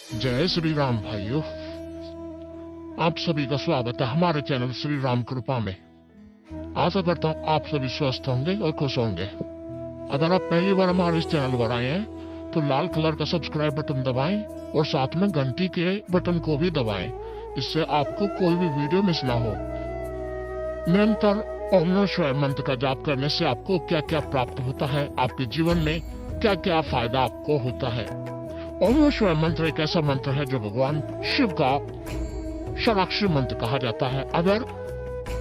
जय श्री राम भाइयों। आप सभी का स्वागत है हमारे चैनल श्री राम कृपा में। आशा करता हूँ आप सभी स्वस्थ होंगे और खुश होंगे। अगर आप पहली बार हमारे इस चैनल पर आए हैं तो लाल कलर का सब्सक्राइब बटन दबाएं और साथ में घंटी के बटन को भी दबाएं। इससे आपको कोई भी वीडियो मिस ना हो। निरंतर ओम नमः शिवाय मंत्र का जाप करने से आपको क्या क्या प्राप्त होता है, आपके जीवन में क्या क्या फायदा आपको होता है। ओम नमः शिवाय मंत्र एक ऐसा मंत्र है जो भगवान शिव का षडाक्षरी मंत्र कहा जाता है। अगर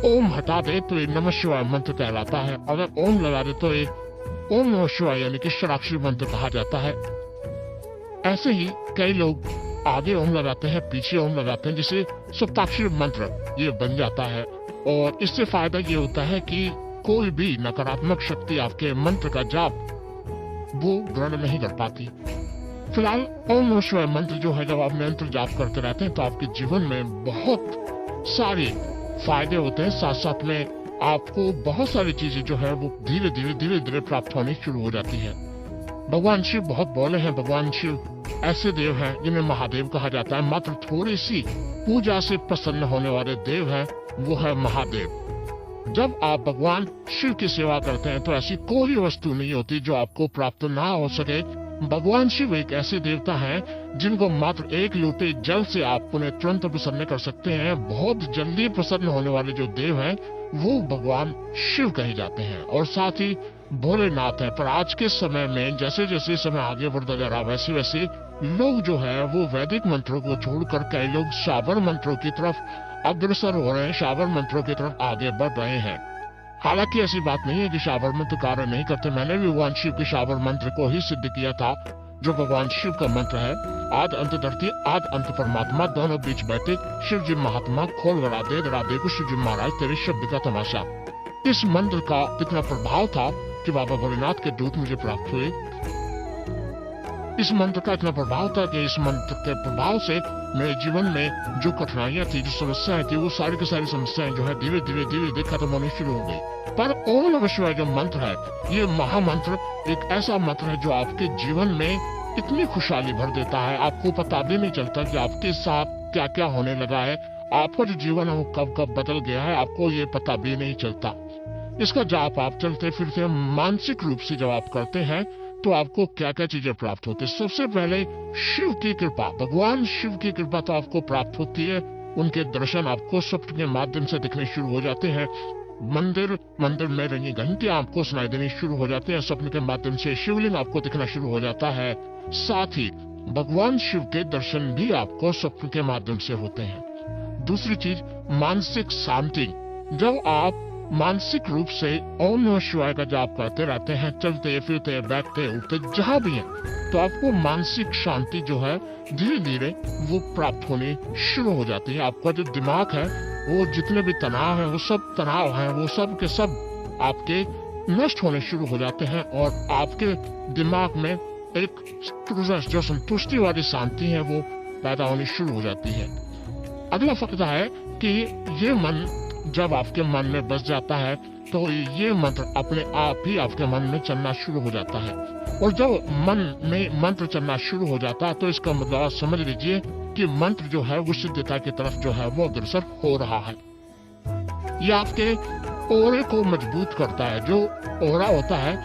ओम हटा दे तो ये नमः शिवाय मंत्र कहलाता है। अगर ओम लगा दे तो ये ओम नमः शिवाय यानी कि षडाक्षरी मंत्र कहा जाता है। ऐसे ही कई लोग आगे ओम लगाते हैं, पीछे ओम लगाते हैं, जिसे सप्ताक्षरी मंत्र ये बन जाता है। और इससे फायदा ये होता है कि कोई भी नकारात्मक शक्ति आपके मंत्र का जाप वो ग्रहण नहीं कर पाती। फिलहाल ओम नमः शिवाय मंत्र जो है, जब आप निरंतर जाप करते रहते हैं तो आपके जीवन में बहुत सारे फायदे होते हैं। साथ साथ में आपको बहुत सारी चीजें जो है वो धीरे धीरे प्राप्त होनी शुरू हो जाती है। भगवान शिव बहुत बोले हैं। भगवान शिव ऐसे देव हैं जिन्हें महादेव कहा जाता है। मात्र थोड़ी सी पूजा से प्रसन्न होने वाले देव हैं, वो है महादेव। जब आप भगवान शिव की सेवा करते हैं तो ऐसी कोई वस्तु नहीं होती जो आपको प्राप्त ना हो सके। भगवान शिव एक ऐसे देवता हैं जिनको मात्र एक लोटे जल से आप उन्हें तुरंत प्रसन्न कर सकते हैं। बहुत जल्दी प्रसन्न होने वाले जो देव हैं वो भगवान शिव कहे जाते हैं और साथ ही भोलेनाथ है। पर आज के समय में जैसे जैसे समय आगे बढ़ता जा रहा वैसे वैसे लोग जो है वो वैदिक मंत्रों को छोड़कर कई लोग शाबर मंत्रों की तरफ अग्रसर हो रहे हैं, शाबर मंत्रों की तरफ आगे बढ़ रहे हैं। हालांकि ऐसी बात नहीं है कि शाबर मंत्र कार्य नहीं करते। मैंने भी भगवान शिव के शाबर मंत्र को ही सिद्ध किया था, जो भगवान शिव का मंत्र है। आद अंत धरती आद अंत परमात्मा, दोनों बीच बैठे शिव जी महात्मा, खोल गड़ा दे को शिव जी महाराज तेरे शब्द का तमाशा। इस मंत्र का इतना प्रभाव था कि बाबा भोलेनाथ के दूत मुझे प्राप्त हुए। इस मंत्र का इतना प्रभाव था कि इस मंत्र के प्रभाव से मेरे जीवन में जो कठिनाइयां थी, जो समस्याएं थी, वो सारी की सारी समस्याएं जो है धीरे धीरे खत्म होनी शुरू हो गई। पर ओम नमः शिवाय जो मंत्र है, ये महामंत्र एक ऐसा मंत्र है जो आपके जीवन में इतनी खुशहाली भर देता है, आपको पता भी नहीं चलता कि आपके साथ क्या क्या होने लगा है। आपका जो जीवन है वो कब कब बदल गया है, आपको ये पता भी नहीं चलता। इसका जाप आप चलते फिरते मानसिक रूप से जब आप करते हैं तो आपको क्या क्या चीजें प्राप्त होती है। सबसे पहले शिव की कृपा, भगवान शिव की कृपा तो आपको प्राप्त होती है। उनके दर्शन आपको स्वप्न के माध्यम से दिखने शुरू हो जाते हैं। मंदिर में रंगी घंटी आपको सुनाई देनी शुरू हो जाते हैं। स्वप्न के माध्यम से शिवलिंग आपको दिखना शुरू हो जाता है। साथ ही भगवान शिव के दर्शन भी आपको स्वप्न के माध्यम से होते हैं। दूसरी चीज मानसिक शांति। जब आप मानसिक रूप से ओम नमः शिवाय का जाप करते रहते हैं, चलते फिरते बैठते उठते जहाँ भी हैं, तो आपको मानसिक शांति जो है धीरे धीरे वो प्राप्त होनी शुरू हो जाती है। आपका जो दिमाग है वो जितने भी तनाव है, वो सब तनाव है, वो सब के सब आपके नष्ट होने शुरू हो जाते हैं और आपके दिमाग में एक जो संतुष्टि वाली शांति है वो पैदा होनी शुरू हो जाती है। अगला फायदा है कि ये मन जब आपके मन में बस जाता है तो ये मंत्र अपने आप ही आपके मन में चलना शुरू हो जाता है। और जब मन में मंत्र चलना शुरू हो जाता है तो इसका मतलब आप समझ लीजिए कि मंत्र जो है वो सिद्धता की तरफ जो है वो अग्रसर हो रहा है। ये आपके ओरे को मजबूत करता है। जो ओरा होता है,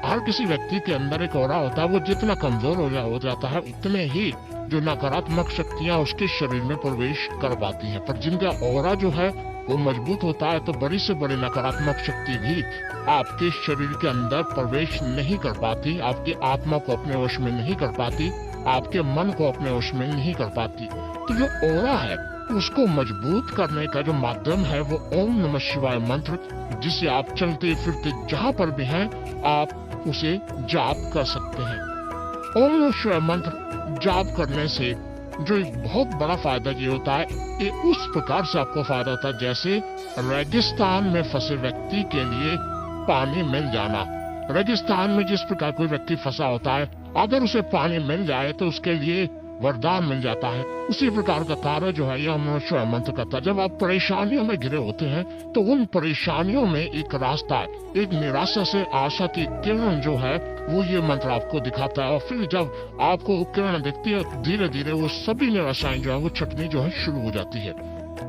हर किसी व्यक्ति के अंदर एक ओरा होता है, वो जितना कमजोर हो जाता है उतने ही जो नकारात्मक शक्तियां उसके शरीर में प्रवेश कर पाती हैं। पर जिनका ओरा जो है वो मजबूत होता है तो बड़ी से बड़ी नकारात्मक शक्ति भी आपके शरीर के अंदर प्रवेश नहीं कर पाती, आपकी आत्मा को अपने वश में नहीं कर पाती, आपके मन को अपने वश में नहीं कर पाती। तो जो ओरा है उसको मजबूत करने का जो माध्यम है वो ओम नमः शिवाय मंत्र, जिसे आप चलते फिरते जहाँ पर भी हैं आप उसे जाप कर सकते हैं। ओम नमः शिवाय मंत्र जाप करने से जो एक बहुत बड़ा फायदा ये होता है, ये उस प्रकार से आपको फायदा होता है जैसे रेगिस्तान में फंसे व्यक्ति के लिए पानी मिल जाना। रेगिस्तान में जिस प्रकार कोई व्यक्ति फंसा होता है, अगर उसे पानी मिल जाए तो उसके लिए वरदान मिल जाता है। उसी प्रकार का कार्य जो है यह ओम शिवाय मंत्र करता है। जब आप परेशानियों में घिरे होते हैं तो उन परेशानियों में एक रास्ता, एक निराशा से आशा की किरण जो है वो ये मंत्र आपको दिखाता है। और फिर जब आपको वो किरण दिखती है, धीरे धीरे वो सभी निराशाएं जो है वो छटनी जो है शुरू हो जाती है।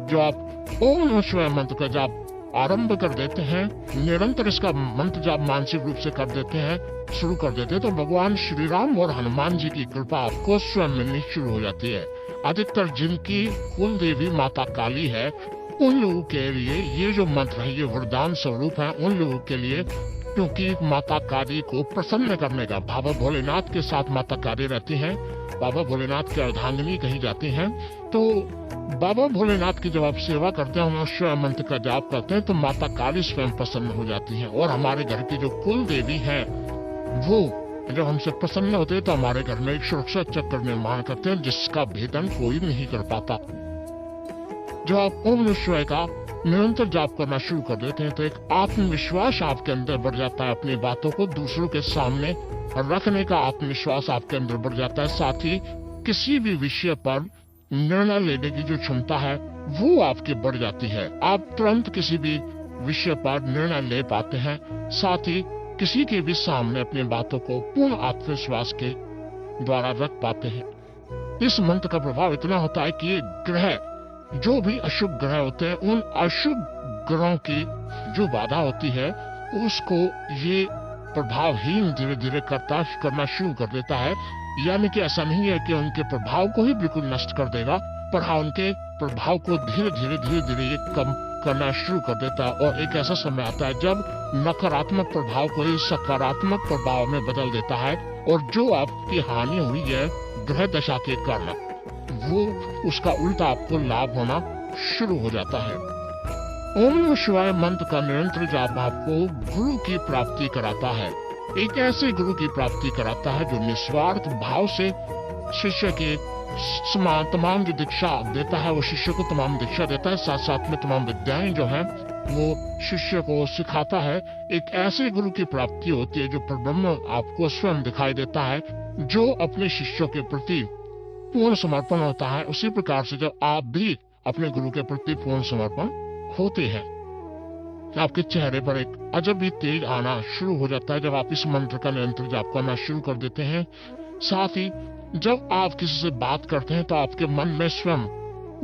जो आप ओम नमः शिवाय मंत्र का जाप आरंभ कर देते हैं, निरंतर इसका मंत्र जाप मानसिक रूप से कर देते हैं, शुरू कर देते हैं, तो भगवान श्री राम और हनुमान जी की कृपा आपको स्वयं मिलनी शुरू हो जाती है। अधिकतर जिनकी कुल देवी माता काली है, उन लोगों के लिए ये जो मंत्र है ये वरदान स्वरूप है। उन लोगों के लिए, क्योंकि माता काली को प्रसन्न करने का, बाबा भोलेनाथ के साथ माता काली रहती हैं, बाबा भोलेनाथ की अर्धांगिनी कही जाती हैं। तो बाबा भोलेनाथ की जब आप सेवा करते हैं, शिवाय मंत्र का जाप करते हैं, तो माता काली स्वयं प्रसन्न हो जाती हैं। और हमारे घर की जो कुल देवी है वो जब हमसे प्रसन्न होते हैं तो हमारे घर में एक सुरक्षा चक्र निर्माण करते हैं, जिसका भेदन कोई नहीं कर पाता। जब आप ओम नमः शिवाय का निरंतर जाप करना शुरू कर देते हैं तो एक आत्मविश्वास आपके अंदर बढ़ जाता है। अपनी बातों को दूसरों के सामने रखने का आत्मविश्वास आपके अंदर बढ़ जाता है। साथ ही किसी भी विषय पर निर्णय लेने की जो क्षमता है वो आपकी बढ़ जाती है। आप तुरंत किसी भी विषय पर निर्णय ले पाते हैं। साथ ही किसी के भी सामने अपनी बातों को पूर्ण आत्मविश्वास के द्वारा रख पाते हैं। इस मंत्र का प्रभाव इतना होता है कि ग्रह, जो भी अशुभ ग्रह होते हैं, उन अशुभ ग्रहों की जो बाधा होती है उसको ये प्रभावहीन धीरे धीरे करना शुरू कर देता है। यानी कि ऐसा नहीं है कि उनके प्रभाव को ही बिल्कुल नष्ट कर देगा, पर हाँ उनके प्रभाव को धीरे धीरे ये कम करना शुरू कर देता है। और एक ऐसा समय आता है जब नकारात्मक प्रभाव को ही सकारात्मक प्रभाव में बदल देता है, और जो आपकी हानि हुई है ग्रह दशा के कारण, वो उसका उल्टा आपको लाभ होना शुरू हो जाता है। ओम नमः शिवाय मंत्र का निरंतर जाप आपको गुरु की प्राप्ति कराता है। एक ऐसे गुरु की प्राप्ति कराता है जो निस्वार्थ भाव से शिष्य के तमाम जो दीक्षा देता है वो शिष्य को तमाम दीक्षा देता है। साथ साथ में तमाम विद्याएं जो है वो शिष्य को सिखाता है। एक ऐसे गुरु की प्राप्ति होती है जो परब्रह्म आपको स्वयं दिखाई देता है, जो अपने शिष्यों के प्रति पूर्ण समर्पण होता है। उसी प्रकार से जब आप भी अपने गुरु के प्रति पूर्ण समर्पण होते हैं, आपके चेहरे पर एक अजब ही तेज आना शुरू हो जाता है जब आप इस मंत्र का निरंतर जाप करना शुरू कर देते हैं। साथ ही जब आप किसी से बात करते हैं तो आपके मन में स्वयं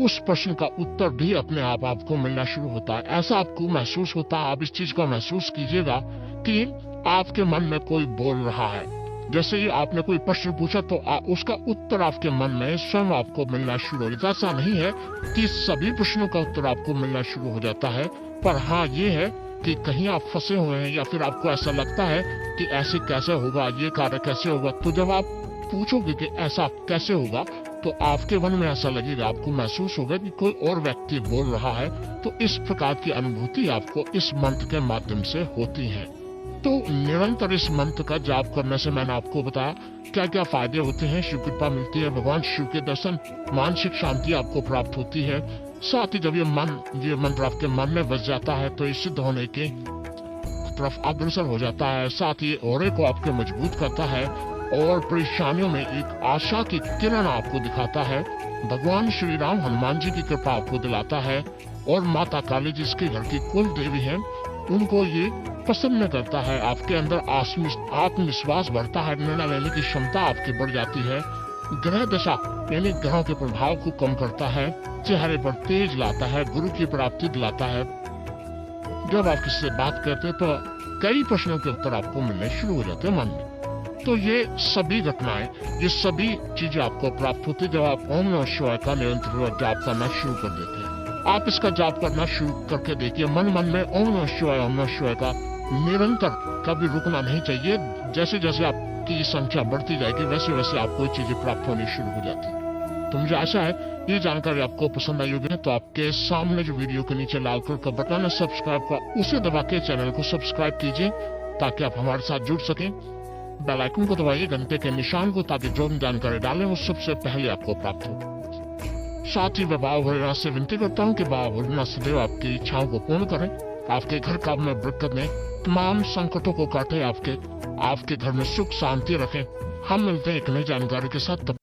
उस प्रश्न का उत्तर भी अपने आप आपको मिलना शुरू होता है। ऐसा आपको महसूस होता है, आप इस चीज को महसूस कीजिएगा कि आपके मन में कोई बोल रहा है। जैसे ही आपने कोई प्रश्न पूछा तो उसका उत्तर आपके मन में स्वयं आपको मिलना शुरू हो जाता है। ऐसा नहीं है कि सभी प्रश्नों का उत्तर आपको मिलना शुरू हो जाता है, पर हाँ ये है कि कहीं आप फंसे हुए हैं या फिर आपको ऐसा लगता है कि ऐसे कैसे होगा, ये कार्य कैसे होगा। तो जब आप पूछोगे कि ऐसा कैसे होगा तो आपके मन में ऐसा लगेगा, आपको महसूस होगा कि कोई और व्यक्ति बोल रहा है। तो इस प्रकार की अनुभूति आपको इस मंत्र के माध्यम से होती है। तो निरंतर इस मंत्र का जाप करने से मैंने आपको बताया क्या क्या फायदे होते हैं। शिव कृपा मिलती है, भगवान शिव के दर्शन, मानसिक शांति आपको प्राप्त होती है। साथ ही जब ये मंत्र आपके मन में बस जाता है तो ये सिद्ध होने के तरफ अग्रसर हो जाता है। साथ ही औरे को आपके मजबूत करता है और परेशानियों में एक आशा की किरण आपको दिखाता है। भगवान श्री राम हनुमान जी की कृपा आपको दिलाता है और माता काली जिसके घर की कुल देवी है उनको ये प्रसन्न करता है। आपके अंदर आत्मविश्वास बढ़ता है, निर्णय लेने की क्षमता आपकी बढ़ जाती है। ग्रह दशा यानी ग्रहों के प्रभाव को कम करता है, चेहरे पर तेज लाता है, गुरु की प्राप्ति दिलाता है। जब आप किसी से बात करते हैं तो कई प्रश्नों के उत्तर आपको मिलने शुरू हो जाते हैं मन में। तो ये सभी घटनाएं, ये सभी चीजें आपको प्राप्त होती जब आप ओम नमः शिवाय का निरंतर जाप करना शुरू कर देते हैं। आप इसका जाप करना शुरू करके देखिए, मन में ओम नमः शिवाय का निरंतर कभी रुकना नहीं चाहिए। जैसे जैसे आपकी संख्या बढ़ती जाएगी वैसे वैसे आपको चीजें प्राप्त होनी शुरू हो जाती है। तो मुझे आशा है ये जानकारी आपको पसंद आई होगी। तो आपके सामने जो वीडियो के नीचे लाल कलर का बटन है सब्सक्राइब का, उसे दबा के चैनल को सब्सक्राइब कीजिए ताकि आप हमारे साथ जुड़ सकें। बेल आइकन को दबाइए, घंटे के निशान को, ताकि जो भी जानकारी डालें वो सबसे पहले आपको प्राप्त हो। साथ ही मैं बाबा भोलेनाथ से विनती करता हूँ कि बाबा भोलेनाथ सदैव आपकी इच्छाओं को पूर्ण करें, आपके घर काम में बरकत दें, तमाम संकटों को काटे, आपके घर में सुख शांति रखें। हम मिलते हैं एक नई जानकारी के साथ।